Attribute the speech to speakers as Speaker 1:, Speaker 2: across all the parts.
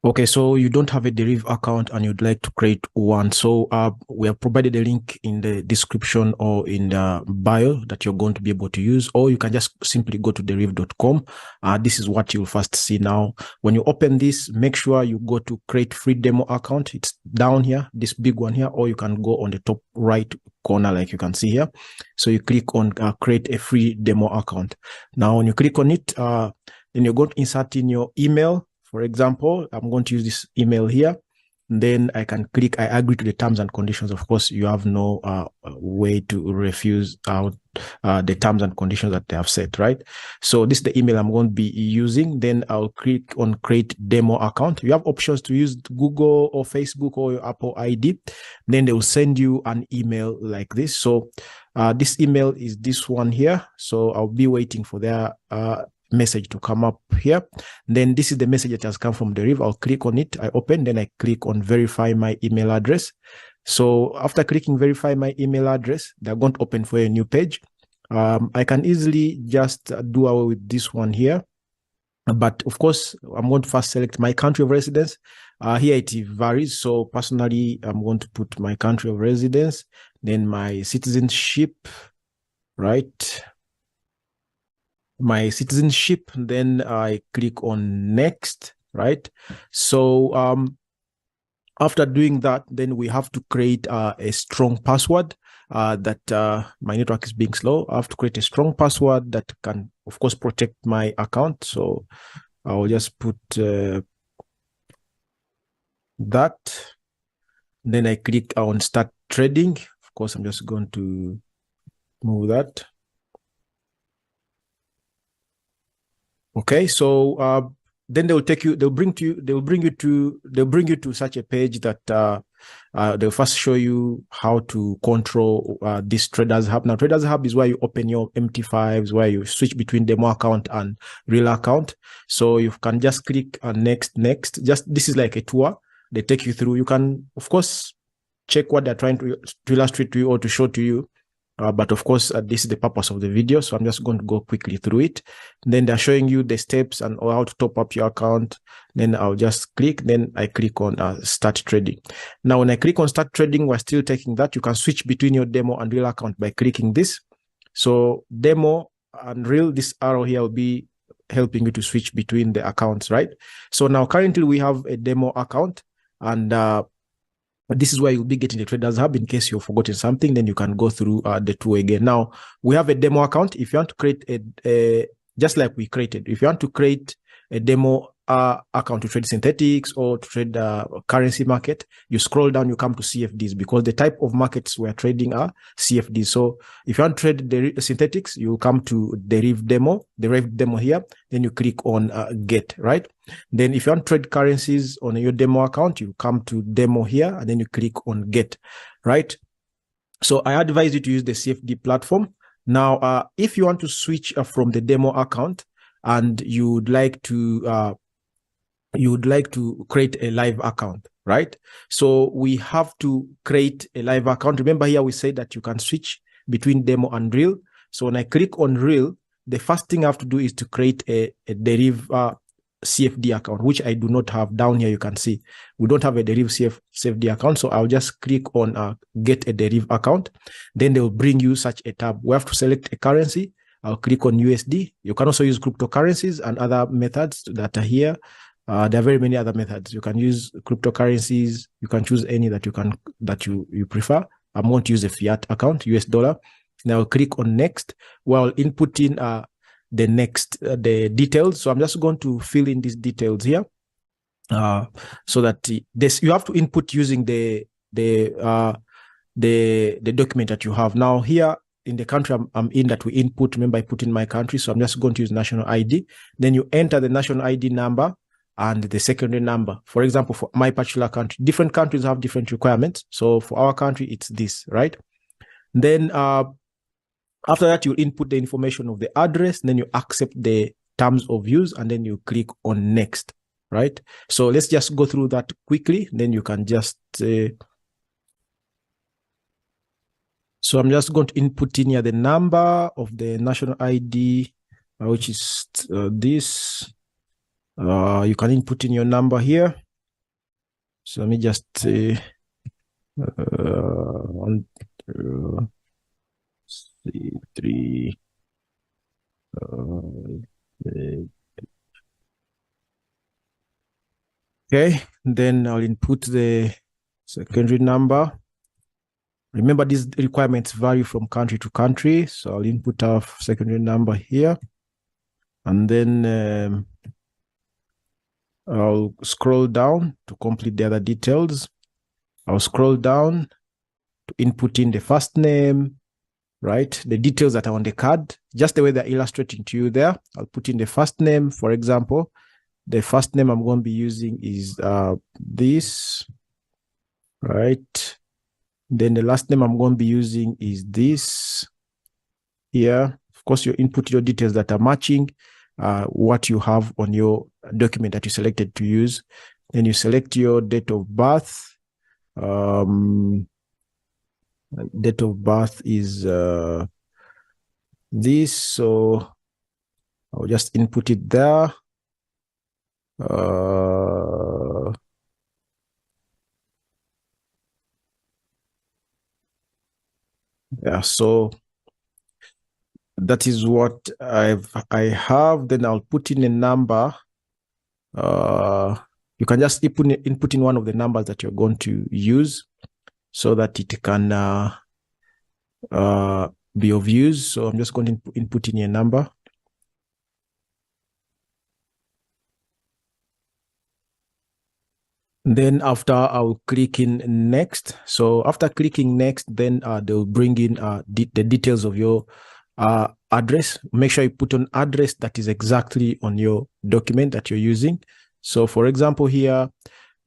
Speaker 1: Okay, so you don't have a Deriv account and you'd like to create one. So we have provided a link in the description or in the bio that you're going to be able to use, or you can just simply go to deriv.com. This is what you'll first see now. When you open this, make sure you go to create free demo account. It's down here, this big one here, or you can go on the top right corner like you can see here. So you click on create a free demo account. Now, when you click on it, then you're going to insert in your email. For example, I'm going to use this email here. Then I can click, I agree to the terms and conditions. Of course, you have no way to refuse out the terms and conditions that they have set, right? So this is the email I'm going to be using. Then I'll click on create demo account. You have options to use Google or Facebook or your Apple ID. Then they will send you an email like this. So this email is this one here. So I'll be waiting for their message to come up here. Then this is the message that has come from Deriv. I'll click on it. I open, then I click on verify my email address. So after clicking verify my email address, they're going to open for a new page. I can easily just do away with this one here. But of course, I'm going to first select my country of residence. Here it varies. So personally, I'm going to put my country of residence, then my citizenship, right? My citizenship, then I click on next, right? So after doing that, then we have to create a strong password that my network is being slow. I have to create a strong password that can, of course, protect my account. So I will just put that. Then I click on start trading. Of course, I'm just going to move that. Okay, so then they'll bring you to such a page that they'll first show you how to control this Traders Hub. Now, Traders Hub is where you open your MT5s, where you switch between demo account and real account. So you can just click on next. Just this is like a tour. They take you through. You can, of course, check what they're trying to illustrate to you or to show to you. But of course, this is the purpose of the video. So I'm just going to go quickly through it. Then they're showing you the steps and how to top up your account. Then I'll just click. Then I click on start trading. Now, when I click on start trading, we're still taking that. You can switch between your demo and real account by clicking this. So demo and real, this arrow here will be helping you to switch between the accounts, right? So now currently we have a demo account, and this is where you'll be getting the Traders Hub. In case you've forgotten something, then you can go through the tool again. Now, we have a demo account. If you want to create just like we created, if you want to create a demo account to trade synthetics or to trade currency market, you scroll down, you come to CFDs, because the type of markets we're trading are CFDs. So if you want to trade the synthetics, you come to Deriv demo here, then you click on get, right? Then if you want to trade currencies on your demo account, you come to demo here and then you click on get, right? So I advise you to use the CFD platform. Now, if you want to switch from the demo account and you would like to create a live account, right? So we have to create a live account. Remember here we said that you can switch between demo and real. So when I click on real, the first thing I have to do is to create a Deriv CFD account, which I do not have. Down here you can see we don't have a Deriv CFD account. So I'll just click on get a Deriv account. Then they will bring you such a tab. We have to select a currency. I'll click on USD. You can also use cryptocurrencies and other methods that are here. There are very many other methods. You can use cryptocurrencies. You can choose any that you prefer. I'm going to use a fiat account, US dollar. Now I'll click on next while inputting the details. So I'm just going to fill in these details here, so that you have to input using the document that you have. Now here in the country I'm in that we input, remember I put in my country. So I'm just going to use national ID. Then you enter the national ID number and the secondary number. For example, for my particular country, different countries have different requirements. So for our country, it's this, right? Then after that, you input the information of the address, then you accept the terms of use, and then you click on next, right? So let's just go through that quickly. Then you can just so I'm just going to input in here the number of the national ID, which is this. You can input in your number here. So let me just say 1, 2, 3. Okay, then I'll input the secondary number. Remember, these requirements vary from country to country. So I'll input our secondary number here. And then I'll scroll down to complete the other details. I'll scroll down to input in the first name, right? The details that are on the card, just the way they're illustrating to you there. I'll put in the first name, for example. The first name I'm going to be using is this, right? Then the last name I'm going to be using is this here. Of course, you input your details that are matching what you have on your document that you selected to use. Then you select your date of birth. Date of birth is this, so I'll just input it there. Yeah, so that is what I have. Then I'll put in a number. You can just input in one of the numbers that you're going to use so that it can be of use. So I'm just going to input in a number. Then after, I'll click in next. So after clicking next, then they'll bring in the details of your address. Make sure you put an address that is exactly on your document that you're using. So for example, here,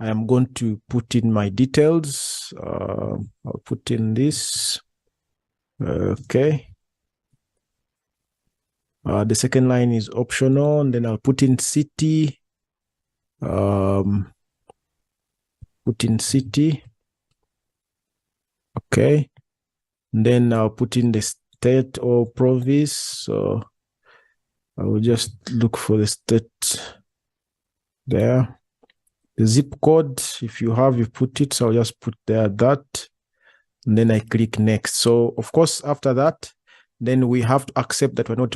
Speaker 1: I am going to put in my details. I'll put in this. Okay. The second line is optional, and then I'll put in city. Put in city. Okay. And then I'll put in the state or province. So I will just look for the state there. The zip code, if you have, you put it. So I'll just put there that. And then I click next. So of course, after that, then we have to accept that we're not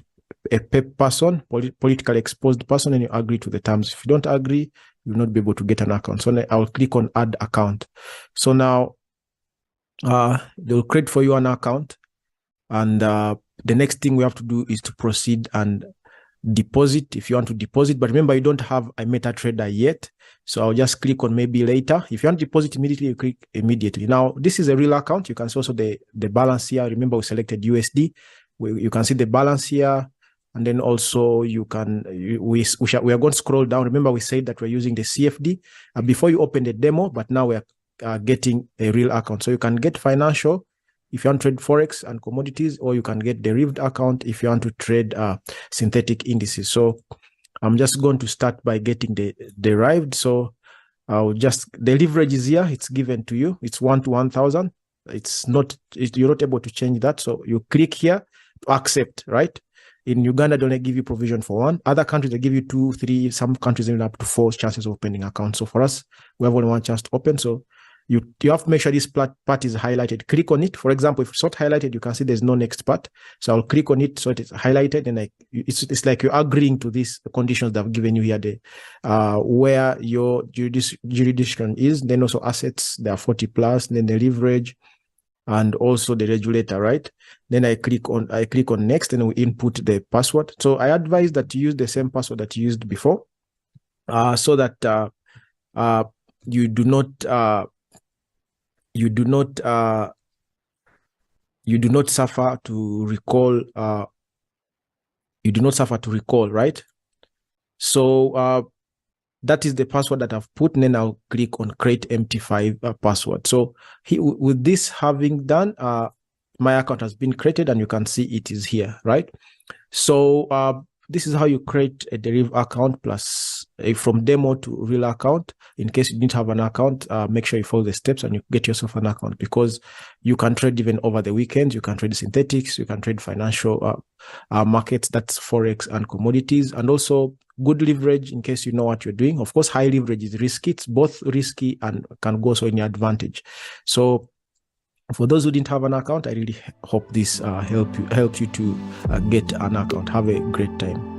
Speaker 1: a PEP person, politically exposed person, and you agree to the terms. If you don't agree, you'll not be able to get an account. So I'll click on add account. So now they'll create for you an account. And the next thing we have to do is to proceed and deposit if you want to deposit. But remember, you don't have a MetaTrader yet. So I'll just click on maybe later. If you want to deposit immediately, you click immediately. Now, this is a real account. You can see also the balance here. Remember, we selected USD. You can see the balance here. And then also you can, we are going to scroll down. Remember, we said that we're using the CFD before you open the demo, but now we're getting a real account. So you can get financial if you want to trade Forex and commodities, or you can get derived account if you want to trade synthetic indices. So I'm just going to start by getting the derived. So I'll just, the leverage is here. It's given to you. It's 1 to 1,000. It's not, you're not able to change that. So you click here to accept, right? In Uganda, they only give you provision for 1. Other countries, they give you 2, 3. Some countries even up to 4 chances of opening accounts. So for us, we have only 1 chance to open. So you have to make sure this part is highlighted. Click on it. For example, if it's not highlighted, you can see there's no next part. So I'll click on it so it is highlighted, and it's like you're agreeing to these conditions that I've given you here. Where your jurisdiction is, then also assets, there are 40 plus, then the leverage, and also the regulator, right? Then I click on next, and we input the password. So I advise that you use the same password that you used before, so that you do not suffer to recall. You do not suffer to recall, right? So that is the password that I've put, and then I'll click on create MT5 password. So with this having done, my account has been created, and you can see it is here, right? So this is how you create a Deriv account plus from demo to real account. In case you didn't have an account, make sure you follow the steps and you get yourself an account, because you can trade even over the weekends. You can trade synthetics, you can trade financial markets, that's forex and commodities, and also good leverage in case you know what you're doing. Of course, high leverage is risky. It's both risky and can go also in your advantage. So for those who didn't have an account, I really hope this helps you to get an account. Have a great time.